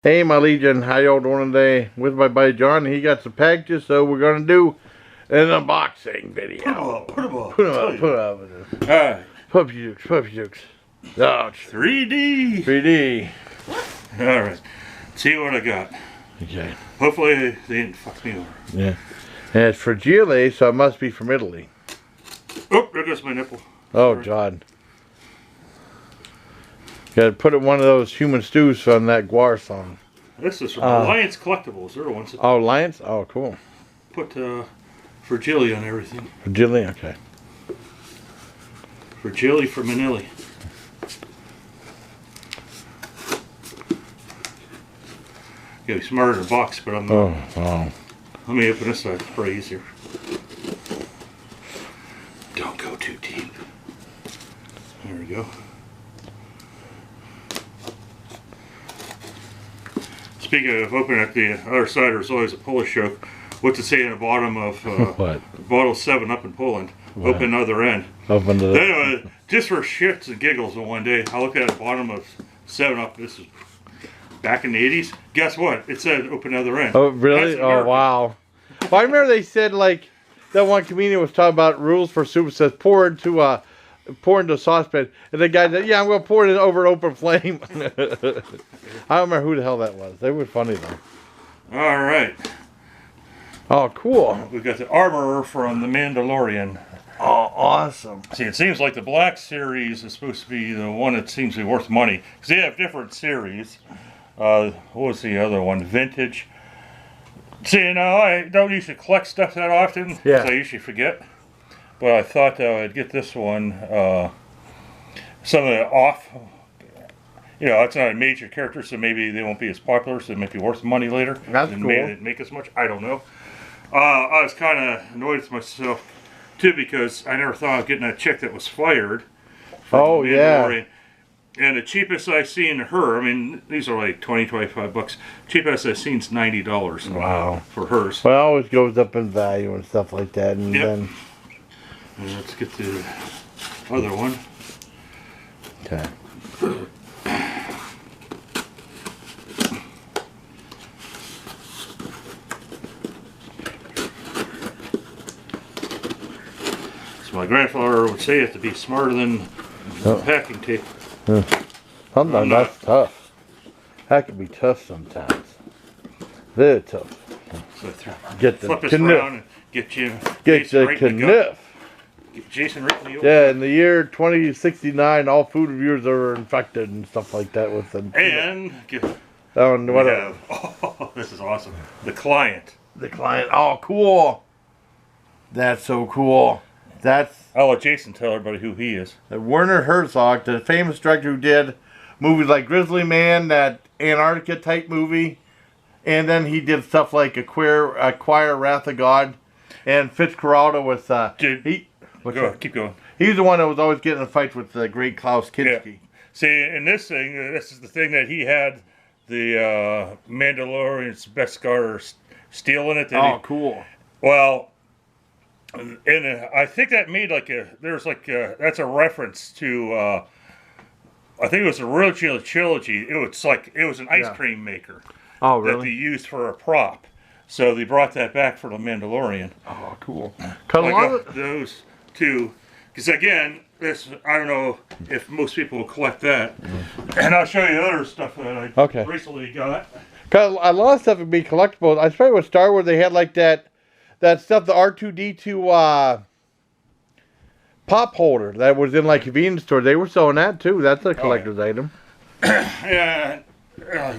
Hey, my Legion, how y'all doing today? With my buddy John, he got some packages, so we're gonna do an unboxing video. Put them up. Put them up. Alright. Puppy jukes. Ouch. 3D. 3D. Alright. See what I got. Okay. Hopefully they didn't fuck me over. Yeah. And it's fragile, so it must be from Italy. Oh, there goes my nipple. Oh, Sorry. John. Gotta put it in one of those human stews from that Guar song. This is from Alliance Collectibles. They're the ones that Oh, Lions? Oh, cool. put Fragile on everything. Fragile, okay. Fragile for Manili. Gotta be smarter than a box, but I'm not. Oh, wow. Let me open this side. It's probably easier. Don't go too deep. There we go. Speaking of opening at the other side, there's always a Polish joke. What's it say in the bottom of What? bottle 7 up in Poland? What? Open other end. Open to the... Anyway, just for shits and giggles, one day I looked at the bottom of 7 up. This is back in the 80s. Guess what? It said open other end. Oh, really? That's Oh, American. wow. Well, I remember they said, like, that one comedian was talking about rules for soup. It says pour into a saucepan. And the guy said, yeah, I'm going to pour it over an open flame. I don't remember who the hell that was. They were funny, though. All right. Oh, cool. We got the armorer from The Mandalorian. Oh, awesome. See, it seems like the Black Series is supposed to be the one that seems to be worth money. Because they have different series. What was the other one? Vintage. See, now I don't usually collect stuff that often. Yeah. I usually forget. But I thought I'd get this one. Some of the off. You know, it's not a major character, so maybe they won't be as popular, so it might be worth money later. That's and cool. May make as much. I don't know. I was kind of annoyed with myself, too, because I never thought of getting a chick that was fired. Oh, yeah. And the cheapest I've seen her, I mean, these are like 20, 25 bucks. Cheapest I've seen is $90. Wow. For hers. Well, it always goes up in value and stuff like that. And Yep. then... And let's get the other one. Okay. So my grandfather would say you have to be smarter than packing tape. Sometimes that's tough. That can be tough sometimes. Very tough. So Get the flip this kniff. around and get you Get Jason the right in the gut. kniff. Get Jason right in the Yeah, in the year 2069, all food reviewers are infected and stuff like that with them. And Oh, and what we have, this is awesome. The Client. the client. Oh, cool. That's so cool. That's I'll let Jason tell everybody who he is. Werner Herzog, the famous director who did movies like Grizzly Man, that Antarctica type movie, and then he did stuff like Acquire Wrath of God, and Fitzcarraldo with Keep going. He's the one that was always getting in fights with the great Klaus Kinski. Yeah. See, in this thing, this is the thing that he had the Mandalorian's Beskar steel in it. Oh, cool. Well, and I think that made that's a reference to, I think it was a original trilogy. It was an ice cream maker. Oh, That they really? used for a prop. So they brought that back for the Mandalorian. Oh, cool. I got those two. Because again, I don't know if most people will collect that. And I'll show you other stuff that I recently got. Cause a lot of stuff would be collectible. I suppose with Star Wars, they had like that stuff, the R2D2 pop holder that was in like convenience store. They were selling that too. That's a collector's item. Yeah.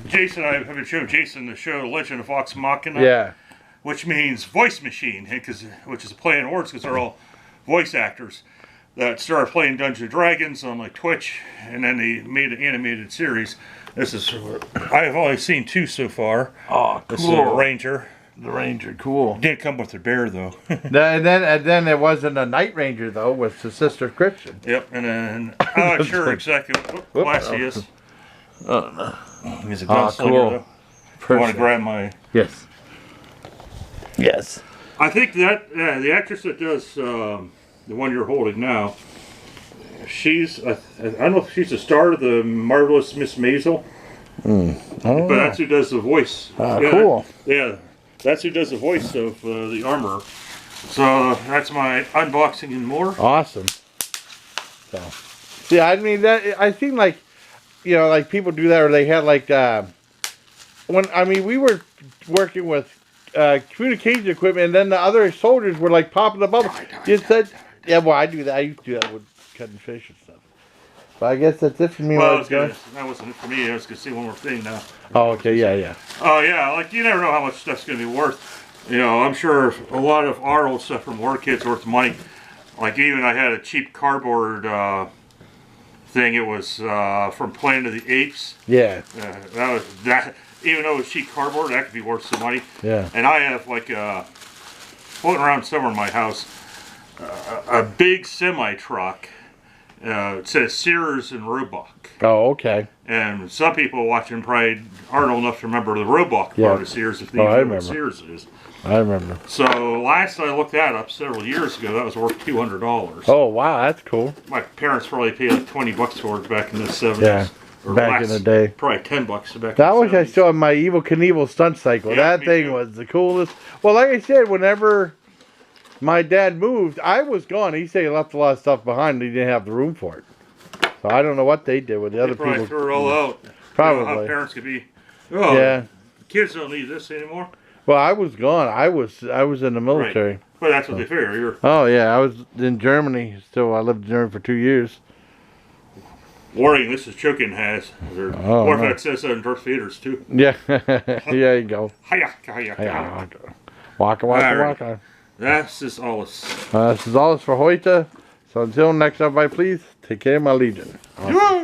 Jason, I've been showing Jason the show Legend of Vox Machina. Yeah. Which means voice machine, which is a play on words because they're all voice actors that started playing Dungeons and Dragons on like Twitch, and then they made an animated series. I've only seen 2 so far. Oh, cool. This is a Ranger. The Ranger, cool. Didn't come with the bear though. and then there wasn't a Night Ranger though, with the Sister Christian. Yep, and then I'm not sure exactly what class he is. Oh, no. He's a gunslinger cool. though. I want to grab my. Yes. Yes. I think that the actress that does the one you're holding now, she's I don't know if she's the star of the Marvelous Miss Maisel. I don't But know. that's who does the voice. Cool. Yeah, that's who does the voice of the armor. So that's my unboxing and more. Awesome. So, yeah, I mean that. I think like, you know, like people do that, or they had like when we were working with communication equipment, and then the other soldiers were like popping the bubble. You said, yeah, well, I do that. I used to do that with cutting fish and stuff. But I guess that's it for me. Well, that wasn't it for me. I was going to say one more thing now. Oh, okay, yeah. Oh, yeah, like you never know how much stuff's going to be worth. You know, I'm sure a lot of our old stuff from war kits worth money. Like even I had a cheap cardboard thing. It was from Planet of the Apes. Yeah. That. Even though it's cheap cardboard, that could be worth some money. Yeah. And I have like floating around somewhere in my house a big semi truck. It says Sears and Roebuck. Oh, okay. And some people watching probably aren't old enough to remember the Roebuck part of Sears if they even know what Sears is. I remember. So last I looked that up several years ago, that was worth $200. Oh, wow, that's cool. My parents probably paid like $20 for it back in the 70s. Yeah. Or back in the day. Probably $10 back in the 70s. I wish I still had my Evil Knievel stunt cycle. Yeah, that thing was the coolest. Well, like I said, whenever my dad moved, I was gone. He said he left a lot of stuff behind and he didn't have the room for it. So I don't know what they did with the other probably people. Threw it all out. Probably. You know how parents could be. Oh, yeah. Kids don't need this anymore. Well, I was gone. I was in the military. Right. But that's what they figure. You're Oh yeah, I was in Germany. Still, I lived in Germany for 2 years. warning. This is Chokin has. Or if it says that in Darth Vader's too. Yeah, there you go. Hiya, hiya, hiya. Waka, waka, waka. This is all. This is all for Hoyta. So until next time, please take care, my legion. Yeah.